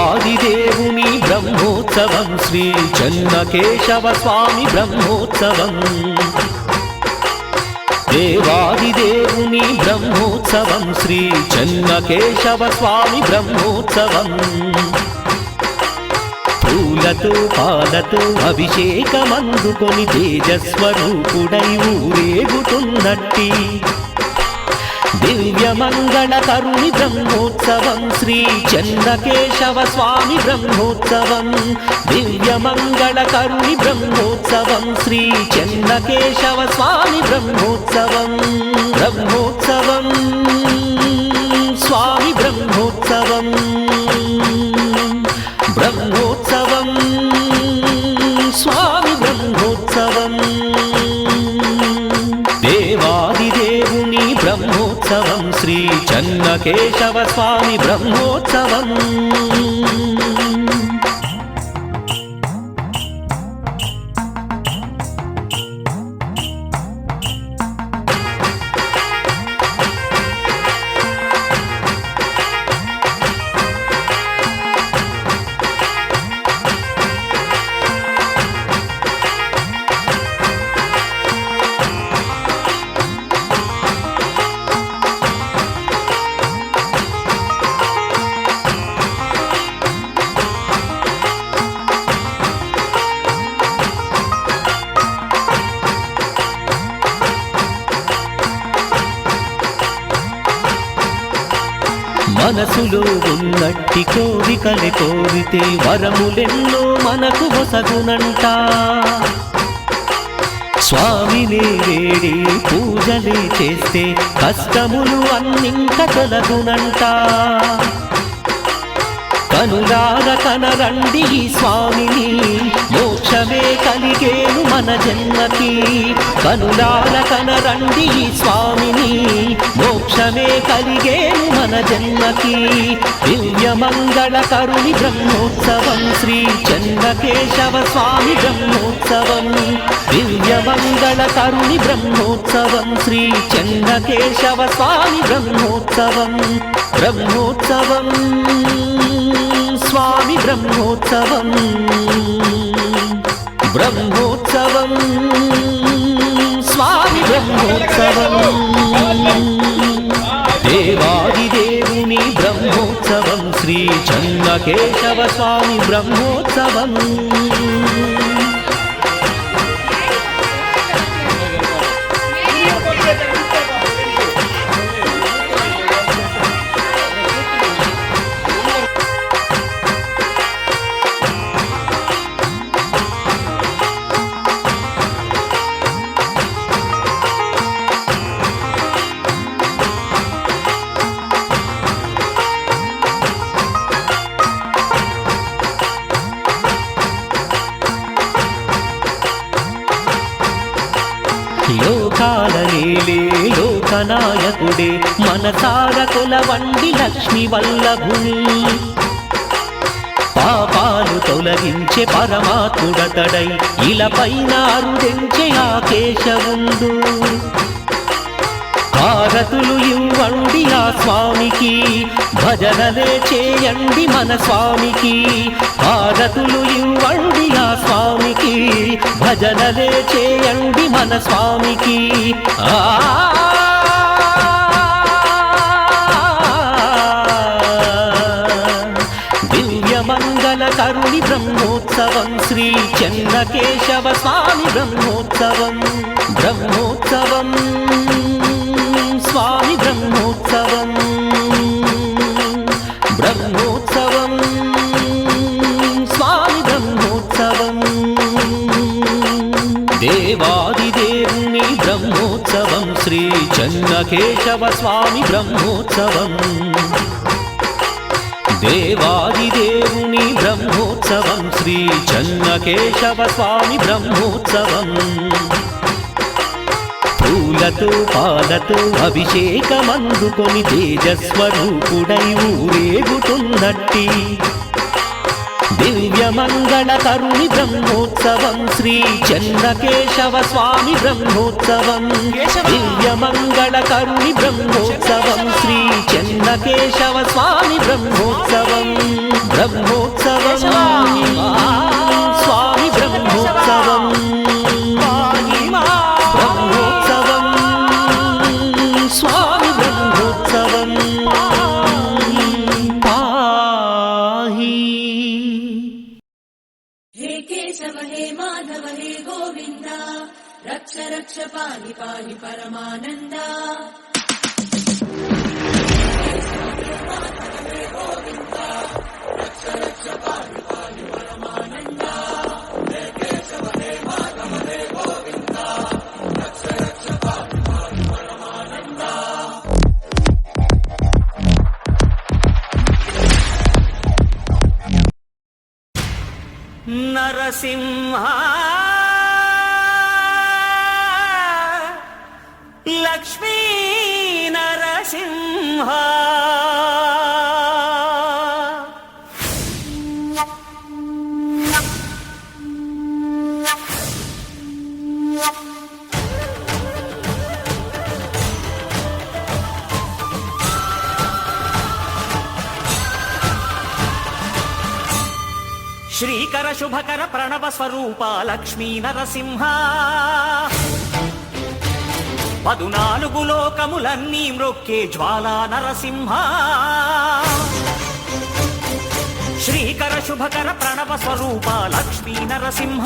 దేవాదిదేవుని బ్రహ్మోత్సవం శ్రీ చెన్నకేశవ స్వామి బ్రహ్మోత్సవం దేవాదిదేవుని బ్రహ్మోత్సవం శ్రీ చెన్నకేశవ స్వామి బ్రహ్మోత్సవం పూలతో పాలతో అభిషేకమందుకొని తేజస్వరూపుడై ఊరేగుతున్నట్టి దివ్యమంగళకరుని బ్రహ్మోత్సవం శ్రీ చెన్నకేశవ స్వామి బ్రహ్మోత్సవం దివ్యమంగళకరుని బ్రహ్మోత్సవం శ్రీ చెన్నకేశవ స్వామి బ్రహ్మోత్సవం బ్రహ్మోత్సవం స్వామి బ్రహ్మోత్సవం బ్రహ్మోత్సవం స్వామి బ్రహ్మోత్సవం దేవాదిదేవుని బ్రహ్మోత్సవం శ్రీ చెన్నకేశవ స్వామి బ్రహ్మోత్సవం మనసులో ఉన్నట్టి కోరికలే కోరితే వరములెన్నో మనకు వసగునంట స్వామినే వేడి పూజలే చేస్తే కష్టములు అన్నింక తొలగునంట కనులార కనరండి ఈ స్వామిని మోక్షమే కలిగేను మన జన్మకి కనులార కనరండి ఈ స్వామిని మోక్షమే కలిగేను మన జన్మకి దివ్యమంగళకరుని బ్రహ్మోత్సవం శ్రీ చెన్నకేశవ స్వామి బ్రహ్మోత్సవం దివ్యమంగళకరుని బ్రహ్మోత్సవం శ్రీ చెన్నకేశవ స్వామి బ్రహ్మోత్సవం బ్రహ్మోత్సవం స్వామి బ్రహ్మోత్సవం బ్రహ్మోత్సవం స్వామి బ్రహ్మోత్సవం దేవాదిదేవుని బ్రహ్మోత్సవం శ్రీ చెన్నకేశవ స్వామి బ్రహ్మోత్సవం లోకాలనేలే లోకనాయకుడే మనసార కొలవండి లక్ష్మీ వల్లభుని పాపాలు తొలగించే పరమాత్ముడతడై ఇలపైన అరుదెంచే ఆ కేశవుండు హారతులు ఇవ్వండి ఆ స్వామికి భజనలే చేయండి మన స్వామికి హారతులు ఇవ్వండి ఆ స్వామికి భజనలే చేయండి మన స్వామికి దివ్యమంగళకరుని బ్రహ్మోత్సవం శ్రీ చెన్నకేశవ స్వామి బ్రహ్మోత్సవం బ్రహ్మోత్సవం స్వామి బ్రహ్మోత్సవం బ్రహ్మోత్సవం స్వామి బ్రహ్మోత్సవం దేవాదిదేవుని బ్రహ్మోత్సవం శ్రీ చెన్నకేశవ స్వామి బ్రహ్మోత్సవం దేవాదిదేవుని బ్రహ్మోత్సవం శ్రీ చెన్నకేశవ స్వామి బ్రహ్మోత్సవం పూలతో పాలతో అభిషేకమందుకొని తేజస్వరూపుడై ఊరేగుతున్నట్టి దివ్యమంగళకరుని బ్రహ్మోత్సవం శ్రీ చెన్నకేశవ స్వామి బ్రహ్మోత్సవం దివ్యమంగళకరుని బ్రహ్మోత్సవం శ్రీ చెన్నకేశవ స్వామి బ్రహ్మోత్సవం బ్రహ్మోత్సవం స్వామి బ్రహ్మోత్సవం బ్రహ్మోత్సవం స్వామి బ్రహ్మోత్సవం పాహి हे केशव हे माधव हे गोविन्द रक्ष रक्ष पाहि पाहि परमानन्दा నరసింహ లక్ష్మీ నరసింహ శ్రీకర శుభకర ప్రణవ స్వరూప లక్ష్మీ నరసింహ 14 లోకములన్నీ మ్రొక్కే జ్వాలా నరసింహ శ్రీకర శుభకర ప్రణవ స్వరూప లక్ష్మీ నరసింహ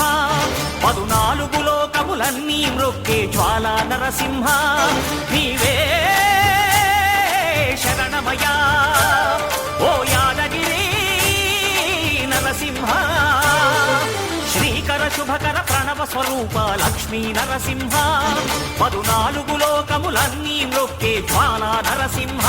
14 లోకములన్నీ మ్రొక్కే జ్వాలా నరసింహ నీవే శరణమయా ఓ యాదగిరి నరసింహ శ్రీకర శుభకర ప్రణవ స్వరూప లక్ష్మీ నరసింహ 14 లోకములన్నీ మ్రొక్కే జ్వాలా నరసింహ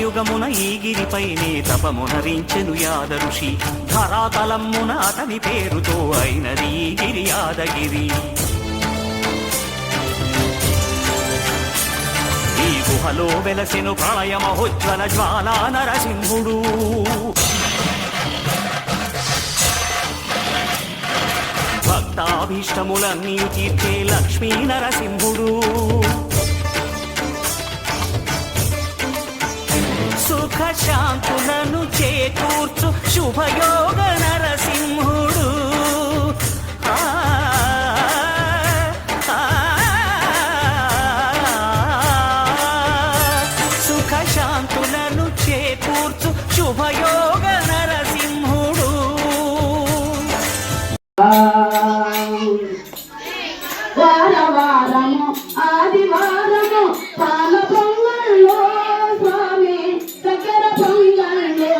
యుగమున ఈ గిరిపైనే తపమునరించెను యాద ఋషి ధరాతలమ్మున అతని పేరుతో అయినది ఈ గిరి యాదగిరి ఈ గుహలో వెలసెను ప్రళయమహోజ్వల జ్వాలా నరసింహుడు భక్తాభీష్టములన్నీ తీర్చే లక్ష్మీ నరసింహుడు సుఖ శాంతులను చేకూర్చు శుభయోగ నరసింహుడు సుఖ శాంతులను చేకూర్చు శుభయోగ నరసింహుడు వారవారము ఆదివారము పాల పొంగల్లో స్వామి చక్కెర పొంగల్లో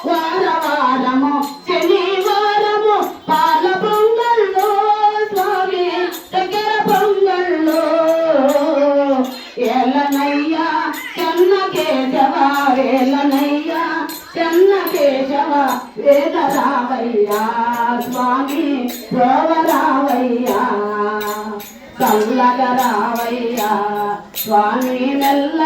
వారవారము శనివారము పాల పొంగల్లో స్వామి చక్కెర పొంగల్లో ఏలనయ్యా చెన్న కేశవ ఏలనయ్యా చెన్న కేశవ వేదరావయ్యా స్వామి ప్రోవరావయ్యా చల్లగరావయ్యా స్వామి మెల్ల